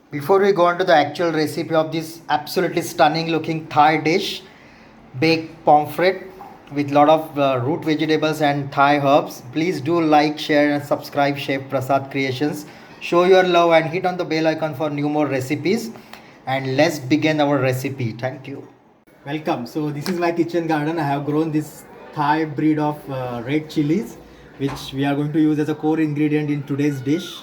Before we go on to the actual recipe of this absolutely stunning looking Thai dish, baked pomfret with lot of root vegetables and Thai herbs, please do like, share and subscribe Chef Prasad Creations. Show your love and hit on the bell icon for new more recipes. And let's begin our recipe. Thank you. Welcome. So this is my kitchen garden. I have grown this Thai breed of red chilies, which we are going to use as a core ingredient in today's dish.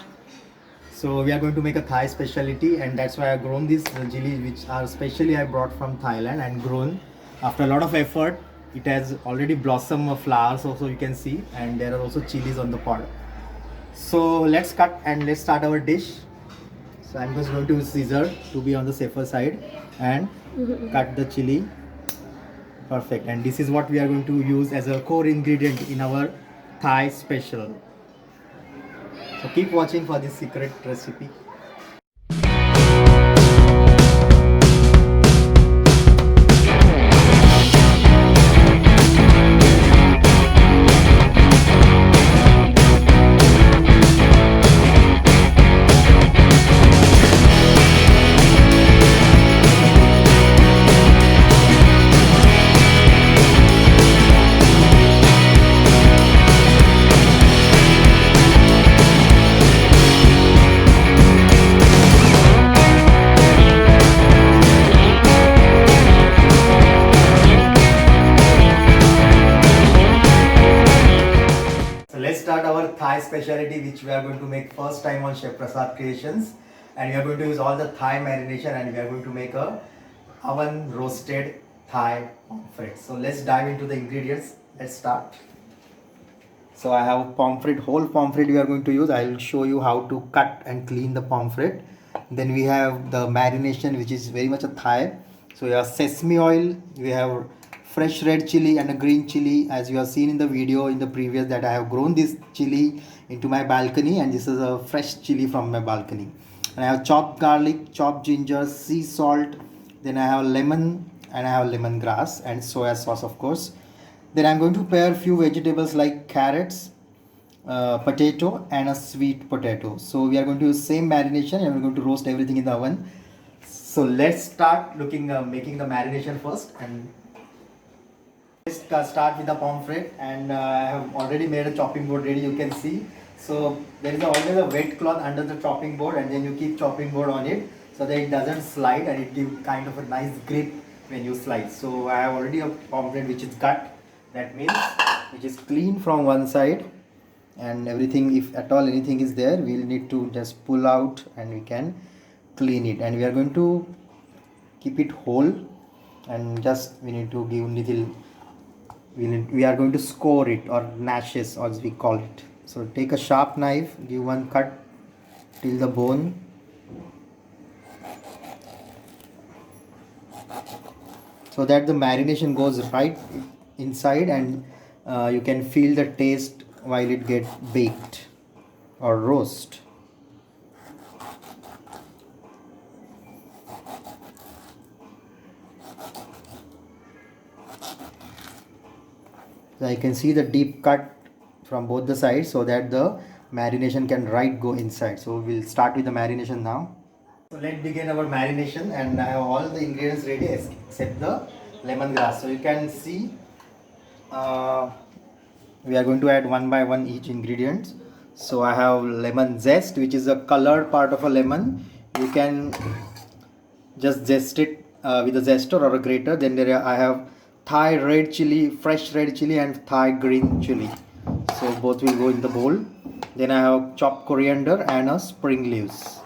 So we are going to make a Thai specialty, and that's why I've grown these chilies, which are specially I brought from Thailand and grown after a lot of effort. It has already blossomed of flowers also, you can see, and there are also chilies on the pot. So let's cut and let's start our dish. So I'm just going to use scissor to be on the safer side and cut the chili. Perfect. And this is what we are going to use as a core ingredient in our Thai special. So keep watching for this secret recipe. So let's start our Thai specialty, which we are going to make first time on Chef Prasad Creations, and we are going to use all the Thai marination, and we are going to make a oven roasted Thai pomfret. So let's dive into the ingredients. Let's start. So I have pomfret, whole pomfret we are going to use. I will show you how to cut and clean the pomfret. Then we have the marination, which is very much a Thai. So we have sesame oil, we have fresh red chili and a green chili, as you have seen in the video in the previous, that I have grown this chili into my balcony, and this is a fresh chili from my balcony. And I have chopped garlic, chopped ginger, sea salt, then I have lemon, and I have lemongrass and soya sauce, of course. Then I'm going to pair a few vegetables like carrots, potato and a sweet potato. So we are going to use same marination, and we're going to roast everything in the oven. So let's start making the marination first, and let's start with the pomfret. And I have already made a chopping board ready, you can see. So there is always a wet cloth under the chopping board, and then you keep chopping board on it so that it doesn't slide, and it gives kind of a nice grip when you slice. So I have already a pomfret which is cut, that means which is clean from one side, and everything, if at all anything is there, we'll need to just pull out and we can clean it. And we are going to keep it whole, and just we need to give little, we are going to score it, or gnashes as we call it. So take a sharp knife, give one cut till the bone. So that the marination goes right inside, and you can feel the taste while it gets baked or roast. So I can see the deep cut from both the sides, so that the marination can right go inside. So we'll start with the marination now. So let's begin our marination, and I have all the ingredients ready except the lemongrass. So you can see we are going to add one by one each ingredient. So I have lemon zest, which is a colored part of a lemon. You can just zest it with a zester or a grater. Then I have Thai red chili, fresh red chili, and Thai green chili. So both will go in the bowl. Then I have chopped coriander and a spring leaves,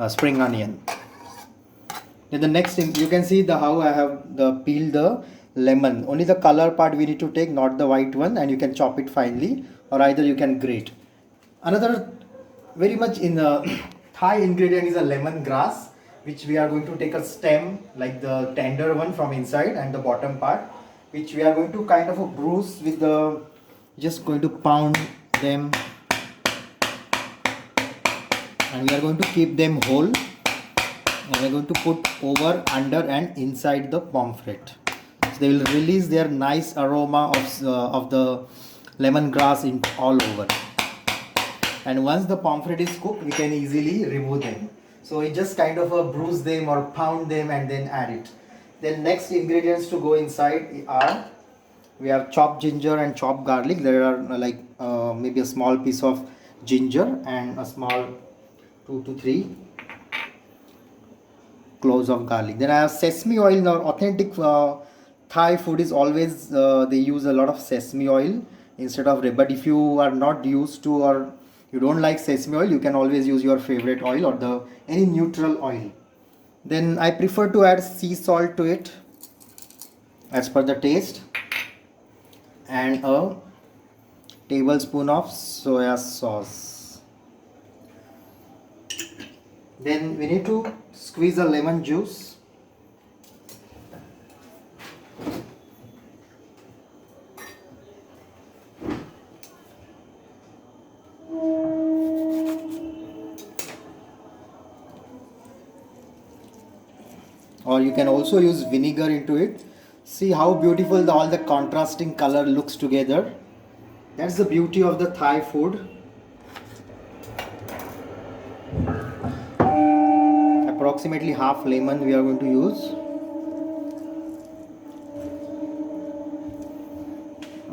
spring onion. Then the next thing, you can see the how I have the peeled the lemon. Only the color part we need to take, not the white one, and you can chop it finely, or either you can grate. Another very much in the Thai ingredient is a lemongrass, which we are going to take a stem like the tender one from inside and the bottom part, which we are going to kind of a bruise with the, just going to pound them, and we are going to keep them whole, and we are going to put over, under and inside the pomfret. So they will release their nice aroma of the lemongrass in all over. And once the pomfret is cooked, we can easily remove them. So you just kind of bruise them or pound them and then add it. Then next ingredients to go inside are, we have chopped ginger and chopped garlic. There are maybe a small piece of ginger and a small 2 to 3 cloves of garlic. Then I have sesame oil. Now authentic Thai food is always they use a lot of sesame oil instead of rib. But if you are not used to or you don't like sesame oil, you can always use your favorite oil or the any neutral oil. Then I prefer to add sea salt to it as per the taste, and a tablespoon of soya sauce. Then we need to squeeze a lemon juice. Or you can also use vinegar into it. See how beautiful all the contrasting color looks together. That's the beauty of the Thai food. Approximately half lemon we are going to use.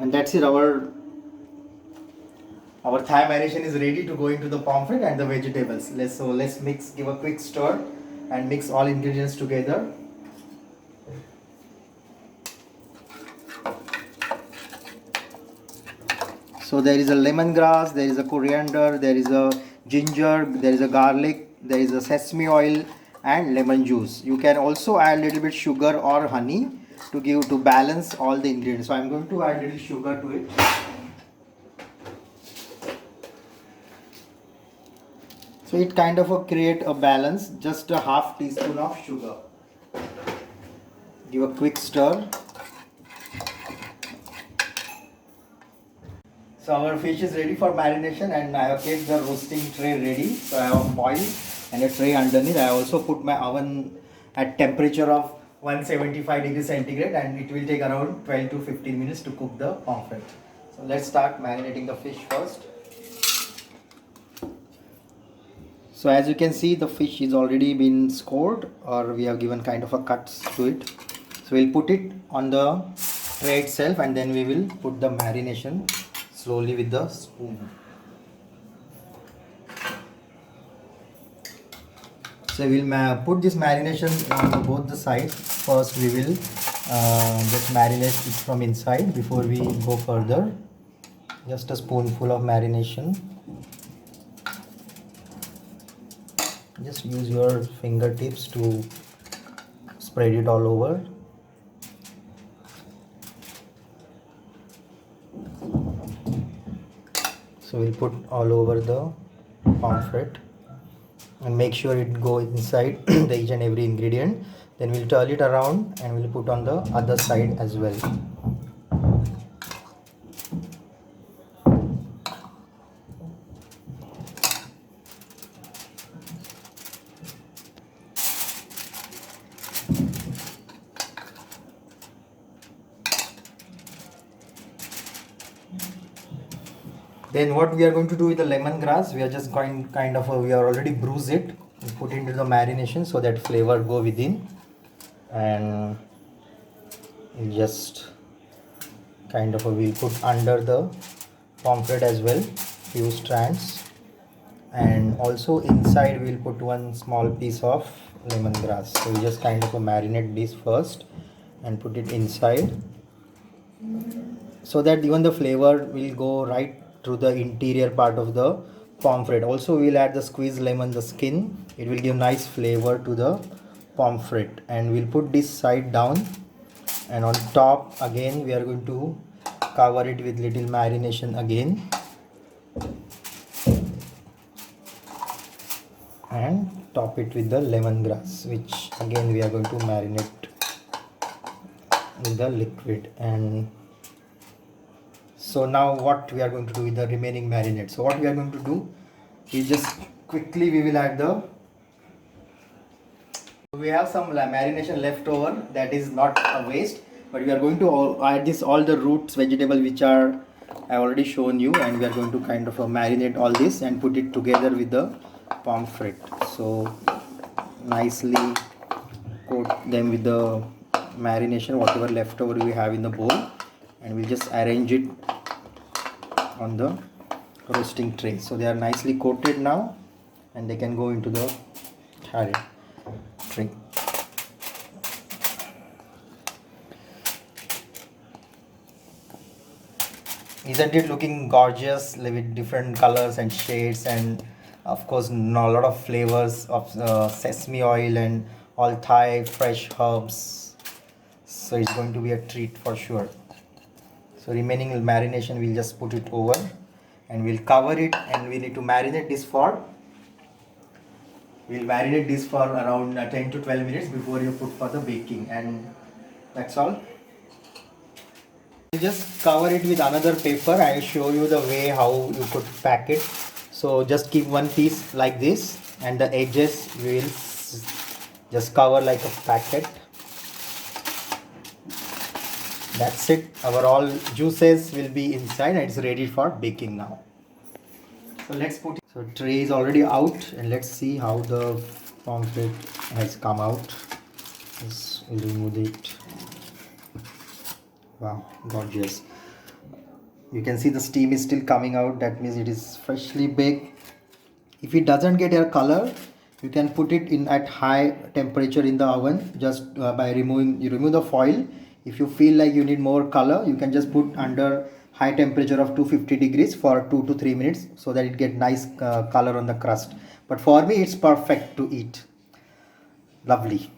And that's it. Our Thai marination is ready to go into the pomfret and the vegetables. Let's mix, give a quick stir and mix all ingredients together. So there is a lemongrass, there is a coriander, there is a ginger, there is a garlic, there is a sesame oil and lemon juice. You can also add a little bit sugar or honey to balance all the ingredients. So I'm going to add a little sugar to it. So it kind of create a balance, just a half teaspoon of sugar. Give a quick stir. So our fish is ready for marination, and I have kept the roasting tray ready. So I have a foil and a tray underneath. I also put my oven at temperature of 175 degrees centigrade, and it will take around 12 to 15 minutes to cook the pomfret. So let's start marinating the fish first. So as you can see, the fish is already been scored, or we have given kind of a cuts to it. So we'll put it on the tray itself, and then we will put the marination slowly with the spoon. So we'll put this marination on both the sides. First we will just marinate it from inside before we go further. Just a spoonful of marination. Just use your fingertips to spread it all over. So we'll put all over the pomfret and make sure it go inside the each and every ingredient. Then we'll turn it around and we'll put on the other side as well. Then what we are going to do with the lemongrass, we are just going we are already bruised it and put into the marination so that flavor go within, and we'll just we'll put under the pomfret as well, few strands, and also inside we'll put one small piece of lemongrass. So we just marinate this first and put it inside so that even the flavor will go right through the interior part of the pomfret. Also we'll add the squeezed lemon, the skin. It will give nice flavor to the pomfret, and we'll put this side down, and on top again we are going to cover it with little marination again, and top it with the lemongrass, which again we are going to marinate with the liquid. And so now what we are going to do with the remaining marinade. So what we are going to do is just quickly we will add we have some marination left over, that is not a waste, but we are going to add all the roots vegetable which are I already shown you, and we are going to marinate all this and put it together with the pomfret. So nicely coat them with the marination, whatever leftover we have in the bowl, and we'll just arrange it on the roasting tray. So they are nicely coated now, and they can go into the tray. Isn't it looking gorgeous with different colors and shades, and of course a lot of flavors of sesame oil and all Thai fresh herbs. So it's going to be a treat for sure. So remaining marination, we'll just put it over and we'll cover it, and we need to marinate this for around 10 to 12 minutes before you put for the baking, and that's all. Just cover it with another paper. I will show you the way how you could pack it. So just keep one piece like this, and the edges we will just cover like a packet. That's it. Our all juices will be inside, and it's ready for baking now. So let's put it. So tray is already out, and let's see how the pomfret has come out. Let's remove it. Wow, gorgeous. You can see the steam is still coming out. That means it is freshly baked. If it doesn't get a color, you can put it in at high temperature in the oven, just by remove the foil. If you feel like you need more color, you can just put under high temperature of 250 degrees for 2 to 3 minutes, so that it get nice color on the crust. But for me, it's perfect to eat. Lovely.